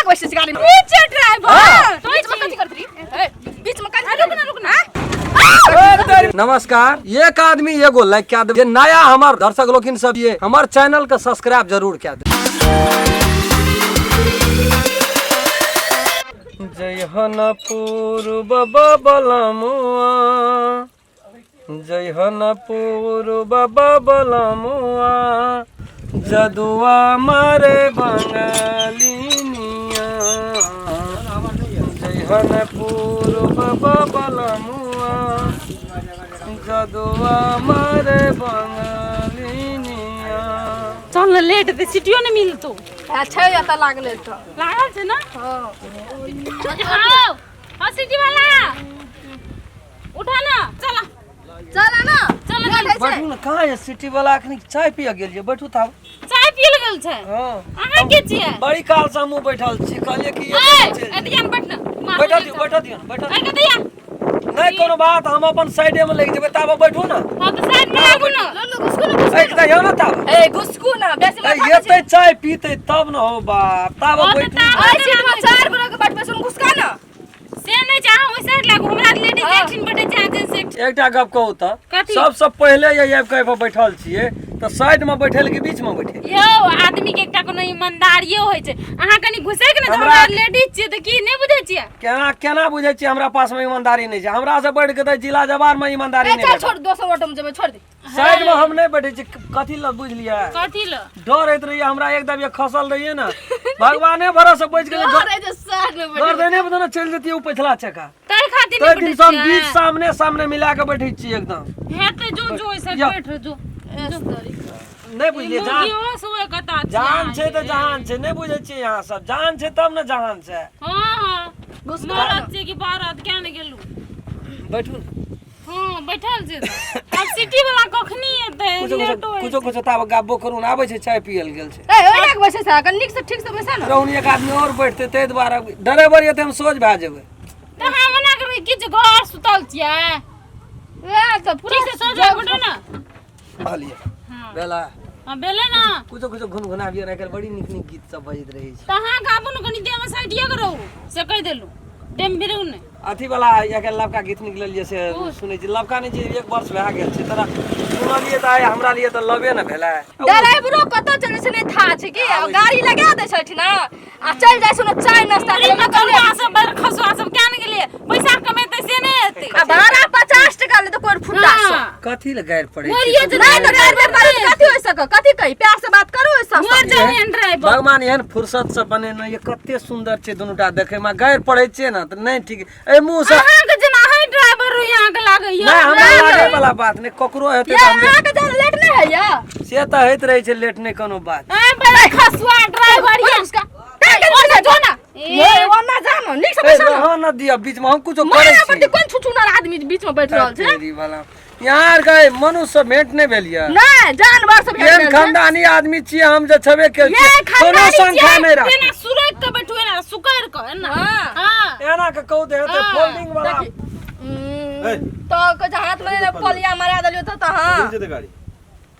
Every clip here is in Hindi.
बैठ गाड़ी में नीचे ड्राइवर तो बीच में कथि करत रही बीच में कथि रुकना नमस्कार। एक आदमी एगो लाइक क्या दे, ये नया हमार दर्शक लोग सब ये हमार चैनल का सब्सक्राइब जरूर क्या दे। जय हनपुर बाबा बलमुआ, जय हनपुर बाबा बलमुआ, जदुआ मारे बंगालिनिया। जय हनपुर बाबा बलमुआ, जदुआ मारे बंगालिनिया। चल लेट दे सिटियो नहीं मिल तो अच्छा या त लागले त लागल छे ना। हां हां सिटी वाला उठा ना चला चला ना बैठू ना। कहाँ है सिटी वाला? अखनी चाय पिया गेल जे, बैठू था। चाय पियल गेल छे। हां अहाँ के छिए? बड़ी काल से हमहु बैठल छी, कहलिए कि एतियन बैठ ना। बैठा दियो बैठा। आई के दिया नहीं कोनो बात, हम अपन साइडे में लेके जेबे, ताबा बैठू ना। हां तो साइड में लागू ना। लो घुसको एक त यो ना ताबा ए घुसकू ना बेसी मत ये ते चाय पीते तब न हो बाप, ताबा बैठू। आई सीट में चार बरो के बैठ पे सुन घुसका ना से नहीं चाह ओइ साइड लागू, हमरा लेडीज एक्शन बैठे छै जेंट्स। एकटा गप कहू त, कथी? सबसे पहले ये आब के बैठल छिए त साइड में बैठल कि बीच में बैठे? यो आदमी के एकटा कोनो ईमानदारियो होय छै। अहाँ कनी घुसे के ना, हमरा लेडीज छिए त की नहीं बुझै छिए? केना बुझै छिए? हमरा पास में ईमानदारी नहीं छै। हमरा से बैठ के त जिला जवार में ईमानदारी नहीं चल है। छोड़ 200 ऑटो में जब छोड़ दे। साइड में हम नहीं बैठे छी। कथी ल बुझ लिया? कथी ल डर होत रही हमरा, एकदम ये खसल रहिए ना, भगवाने भरोसे बच गेले। अरे जो साइड में बैठ डर देने बदना चल जेती ऊ पछला चका। तै खातिर तो नहीं दिन बैठे सब छिए? बीच सामने मिला के बैठे छी एकदम। हेते जो ओइ साइड या। बैठ जो नहीं बुझलिए? जान मुर्गियो सोए कता जान छे त जहान छे, नहीं बुझे छी यहाँ सब। जान छे तब न जहान छे। हां घुसका मरद छे कि बारात क्या ने गेलू? बैठू न। हां बैठल छे। अब सिटी वाला कखनी एते लेट होय? कुछ ताब गाबो करू न, आबै छे चाय पियल गेल छे। ए ओइ लाग बैसे सा कनिक से ठीक से बैसा ना। रहून एक आदमी और बैठते ते द्वारा ड्राइवर ये हम सोच भा जेबे। त हम मना करबै कि जे घर सुतल छिए? ए तो पूरा ठीक से सो जा बैठो ना। कहलिए हां बेला हां बेले ना। कुछ घुनघुनाबियो ना, कर बड़ी निक गीत सब बजत रही छे। त हां गाबू न कनी देवा साइडिया करो से कह देलू डेम बिरउ ने। अथी वाला या लवका गीत निकललिए से सुनै छी। लवका नहीं जे 1 वर्ष भा गेल छे तोरा सुनलिए त आय हमरा लिए त लबे न भेला। ड्राइवरो कत चले से नहीं था छै कि गाड़ी लगा दे छथि ना आ चल जाय सुनो चाय नाश्ता करे ना कर कलवा सब बर खसवा सब क्या ने गेलिए? पैसा कमेते से नहीं एते। आ भाड़ा 50 टका ले तो कोन फुटा से कथी ल गायर पड़े मोरियो छे? जे नहीं तो ड्राइवर पर कथि होय सक कथि कहि प्यार से बात करू ऐसा मोर जाने ड्राइवर भगवान एहन फुर्सत से बने न, ये कते सुंदर छे दुनुटा देखे में। गायर पड़े छे ना त नहीं ठीक। ए मुंह से अहाँ के जना है ड्राइवर यहाँ के लागैया। नहीं हमरा लागे वाला बात नहीं, ककरो हेते ये त हमने अहाँ के जान लेट नहीं है या से त होइत रहे छे लेट नहीं कोनो बात। ए बड़ा खसवा ड्राइवर ये उसका के जो ना ये वना जानो निक से ए बैसा ना रह न दिया बीच में, हम कुछ करे मारा छी। पर कोन छुछुनर आदमी बीच में बैठ रहल छै। तेरी वाला यार गए मनुष्य भेंट नहीं भेलिया। नहीं जानवर सब एहन खानदानी आदमी छिए हम जे छबे केल ये छी, कोनो संख्या नहीं रह। बिना सुरक के बैठुए ना सुकर के ना। हां एना के कहू दे हेते फोल्डिंग वाला तो के हाथ में पोलिया मारा दलियो त हां जेते गाड़ी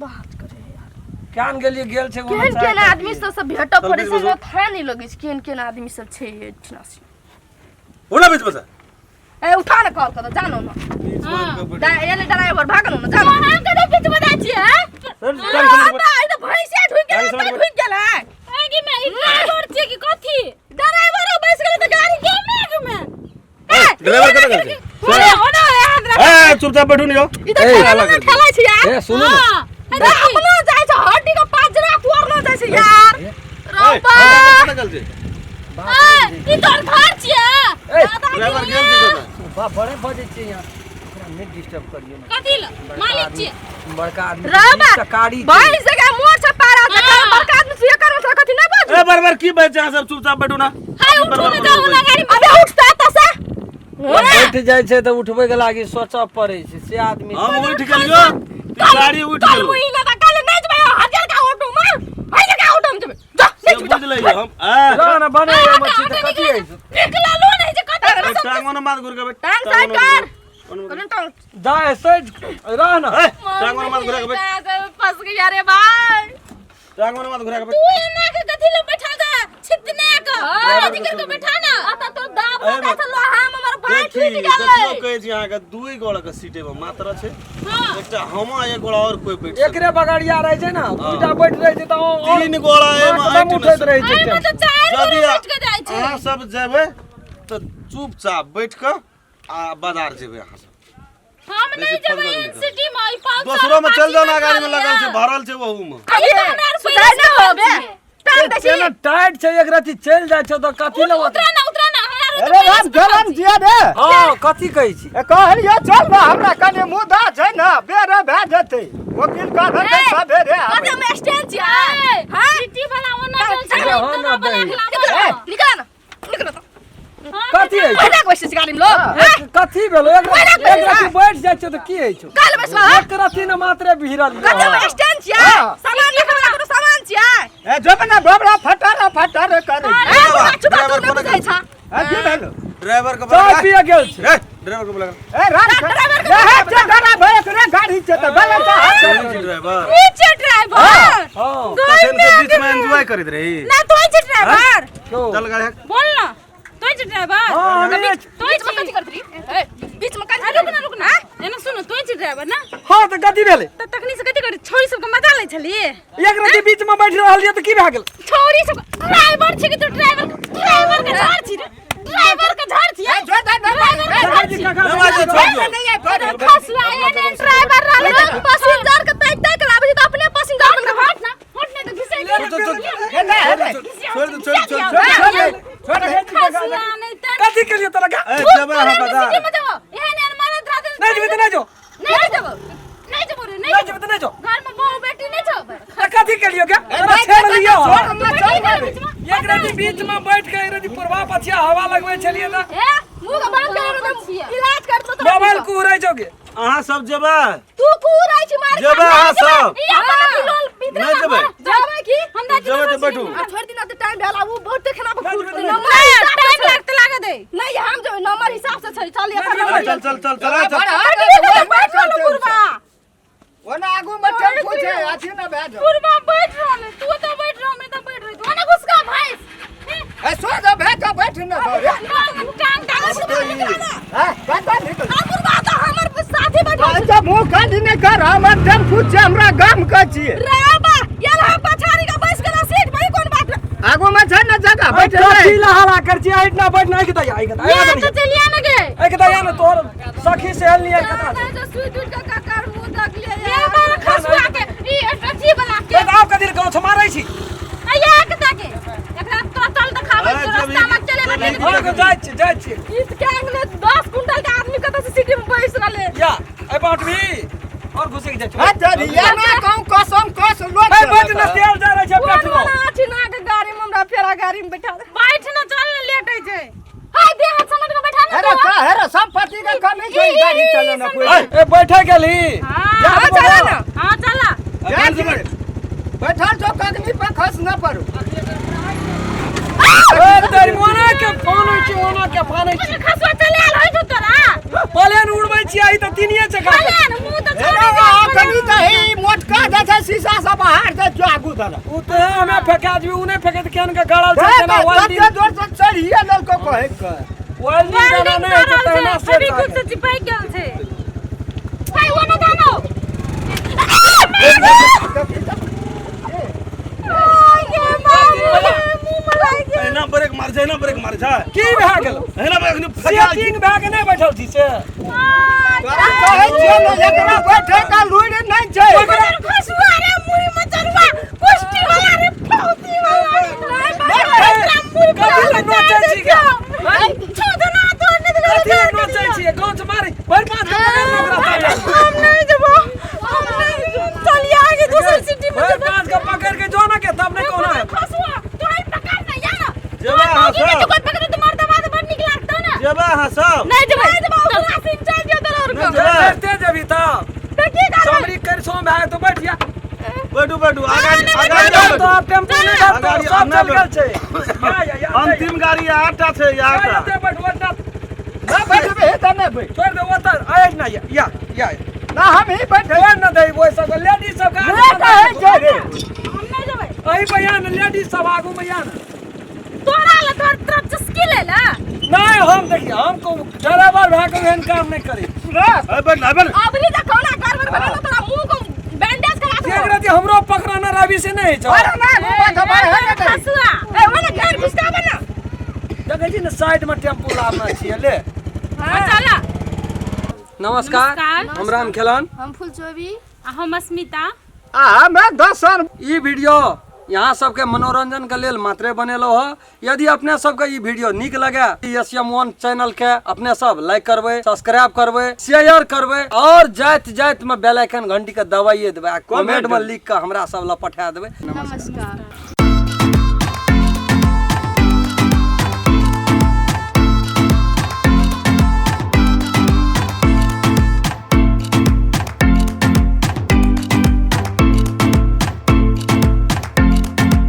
बात करे यार कान गेलिए गेल छे। केन केन आदमी सब भेट पड़े से न था नहीं लगे केन केन आदमी सब छे इतनासी होला बीच में से ए उठा न कॉल कर जानो ना ये ड्राइवर भागनो ना जानो हां के बीच में दै छी है। ए तो भैंसिया ढुक गेला आगे में इतना जोर छे कि कथी ड्राइवर बैस गेले त गाड़ी के में ड्राइवर कत गेल छे? ओना ए चुपचाप बैठू नहीं जाओ। ई तो खेला छी यार ए सुनो ना, अपना जाय छ हड्डी का पाजरा तोड़ना जाय छ यार रोपा कत गेल छे? ई तोर घर छिए? ड्राइवर गेल छे कत? बा बड़े बजे छे यहाँ, ओकरा नहीं डिस्टर्ब करियो ना। कथी ल मालिक छिए? बड़का आदमी रोबा सकारी भाई जगह मोर से पारा से बड़का आदमी से कर छ कथि नहीं बात ए बार की बचे सब चुपचाप बैठू ना। हाय उठो ना जाओ ना गाड़ी में। अबे उठता त से बैठ जाय छे त उठबे के लागी सोचब पड़े छे से आदमी। हम उठ गेलियो, गाड़ी उठ कल गेलो। मुई ना कल नहीं जबे हजार का ऑटो में हाय जगह ऑटो में जबे जा से बुझ लइयो हम। ना ना बने मछली त कथी है? निकला लो नहीं जे कथि टांगो ना मार घुर के बैठ। टांग साइड कर जाए साइड रह ना। टांगो ना मार घुर के बैठ। फंस गया रे भाई टांगो ना मार घुर के बैठ। तू एना के कथी ल बैठा जा छितने का अथी करके बैठा ना आता तो दाब ए, ना तो लोहा हमर भाई देखी टूट देखियो गेलै कहै छी अहाँ के दुई गोड़ा के सीटे में मात्र छै हां एकटा हम एक गोड़ा और कोई बैठ एकरे बगाड़िया रहे छै ना दूटा बैठ रहे छै त और तीन गोड़ा एकदम उठैत रहे छै एमे तो चार गो यदि बैठ के जाइ छै अहाँ सब जेबै त चुपचाप बैठ के आ बाजार जेबै अहाँ सब हम नहीं बेसी जेबै फर्क नहीं सिटी में 500 दोसरो में चल जाओ ना गाड़ी में लगल छै भरल छै वहू में अभी तो हमरा सुधार ना होबे टाइम देखी ना टाइट छै एक रति चल जाय छै त कथि ल उतरा ना हमरा अरे राम जलन जिया दे हां कथि कहै छी कहलियो चल ना हमरा कने मुदा छै ना बेरे भए जेतै वकील का धंधा सबेरे कते में स्टैंड छै हां सिटी वाला ओना चल छै हाँ, ना दही। निकल ना निकल तो कथि है बैठा कोशिश गाड़ी में लोग कथि भेलो एक रति बैठ जाय छै त की है छै काल बसवा एक रति न मात्र भिरल कते में स्टैंड छै सामान लेके वाला कोनो सामान छै ए जब ना बबड़ा फटार करे ए चुप तू न बुझै छ ए की भेलो ड्राइवर के चाय पिए गेल छै ड्राइवर के बोला ए राम ए जगरा भए करे गाड़ी छै त गलत ड्राइवर पीछे ड्राइवर हां पेशेंट के बीच में एंजॉय करत रही ना तोय छै ड्राइवर चल गाड़ी बोल ना तोय छै ड्राइवर हां हमें तोय बीच में छै कथि करत रही बीच में कथि रुक ना एना सुनो तोय छै ड्राइवर ना हां त कथि भेलै त तखनी से कथि करी छोरी सब के मजा ले छलिए एक रति बीच में बैठ रहल ये त की भए गेल छोरी सब ड्राइवर छै कि तू ड्राइवर के झाड़ छी ड्राइवर के झाड़ छी जो दे ड्राइवर के झाड़ छी नमाज छोड़ नहीं है पर फसला एने ड्राइवर रहले पैसेंजर के तय तय कराबे त अपने पैसेंजर के हट ना हट नहीं तो घिसे छोड़ फसला नहीं त कथि के लिए तोरा का ए जब अहाँ बता सिटी में जाओ एहन एहन मारत रहते नहीं जेबे त नहीं जो नहीं जाबो नहीं जाबो रे नहीं जेबे त नहीं जो घर में बहू बेटी नहीं छौ त कथि के लिए क्या तोरा छेड़ लियो ए एक रति बीच में बैठ के एक रति पूर्वा पछिया हवा लगबै छलिए त मुंह के बंद कर दो इलाज कर दो मोबाइल कुहरै जोगे अहाँ सब जेबै तू कुराई छी मार जेबै अहाँ सब ई अपन किलोल पीते नहीं जेबै जावे की हम दा जेबै त बैठू छोड़ दिन त टाइम भेला वो बहुत खाना टाइम लगते लागे दे नहीं हम जो नंबर हिसाब से चल चल चल चल चल ओना आगू में टेम्पू छै अथी ना भए जा पूर्वा बैठ रहले तू तो बैठ रह मैं तो बैठ रही तू ना घुसका भैंस ए सो जा भए जा बैठ ना रे टांग हां बता निकल हमर साथी बैठो अच्छा मुंह काटी ने कर हमर टेम्पू छै हमरा गाम के छियै रे बा येला पछाड़ी का बस के सीट भाई कोन बात आगू में छै ना जगह बैठ कथि ला हला कर छी आइट ना बैठ नहीं कता आई कता ये तो चलिए ना गे आई कता या ना तोर सखी से हल नहीं कता नहीं जो सुई दूध का काकर मुंह तक ले ये बार खसुआ के ई अथी बना के तो आप कदिर गांव छ मारै छी आया कता के एकरा तो चल त खावे अरे रास्ता में चले बैठे हां के जाय छी इस गैंग में 10 कुंटल का आदमी कत से सिटी में बैठ रहले या ए बाट भी और घुसे के जाय हां तेरी या ना कहूं कसम कस लोट ए बैठ ना तेल जा रहे छै पेट्रोल वाला छी ना के गाड़ी में हमरा फेरा गाड़ी में बैठा दे बैठ ना चल ना लेट है छै हाय दे हाथ समझ के बैठा ना अरे का हेरे संपत्ति के कमी छै गाड़ी चलो ना कोई ए बैठे गेली हां चला ना हां चला बैठल तो कगनी पे खस ना पड़ो ए तेरी मोना के फोन छै ओना के फानै छी खसुआ चले आल होय तोरा प्लेन उड़बै छी आई त तीनिए चका चले ना मुंह तो अरे कगनी त हे मोटका जैसे शीशा सब बाहर दे जो आगू धर उ त हमें फेका दी उने फेके त केन के गड़ल छै केना वाली कते जोर से चढ़िए लेल को कहे के वाली जाना नहीं है त ना से अभी कुछ से चिपक गेल छै भाई वो ना जानो एना ब्रेक मार छै की भए गेल एना अखनी फटा सेटिंग भए के नहीं बैठल छी से कहे छियै ने एकरा बैठे का लुइर नहीं छै खसुआ रे मुड़ी में चलवा कुश्ती वाला रे फौती वाला कथि ले नोचै छी के छोदना तो नहीं कथि ले नोचै छी गांव से मारी भर पांच के पकड़ नोकरा हम नहीं जबो हम नहीं चलिए आगे दूसरी सिटी में भर पांच के पकड़ के जो ना के तब नहीं कोना है खसुआ तो ही पकड़ ना या ना जेबै अहाँ ये तो सब कोई पकड़े तो मारता बात बड़ निक लागता ना जेबै अहाँ सब नहीं जबो पूरा सीन चल दियो तोर को बैठते जबी त तो की कर समरी कर सो भाई तो बैठ जा बैठू आगा तो आप टेम्पो नहीं जाता सब चल गेल छै या अंतिम गाड़ी आटा छै आटा या बैठ बैठ ना बैठबे त नहीं बैठ छोड़ दे ओतर आए ना या ना हम ही बैठे देवे न दे वो सब लेडीज सब का रे कहे छै रे हम नहीं जबे अही बयान लेडीज सब आगू में या तोरा ल तोर तरफ हम देखिए हमको ड्राइवर भाग के एहन काम नहीं करे बैठ ना बैठ अबरी तक कौना गड़बड़ भला तोरा मुंह को बैंडेज करा दो। एक रात हमरो पकड़ना रवि से नहीं छ अरे ना मुंह दबाए है ना नहीं। हसुआ ए ओने घर घुसका बना। देखे छी ना साइड में टेम्पू लावना छिए ले। चला नमस्कार नमस्कार। हम राम खेलन। हम फूल चोबी हम अस्मिता मैं दर्शन ई वीडियो यहाँ सबके मनोरंजन के लेल मात्रे बनेलो हो। यदि अपने सबके ई वीडियो निक लगे SM1 चैनल के अपने सब लाइक करबे, सब्सक्राइब करबे, शेयर करबे और जात जात में बेल आइकन घंटी के दबाइए देबे, कमेंट में लिख के हमरा सब ला पठा देबे। नमस्कार।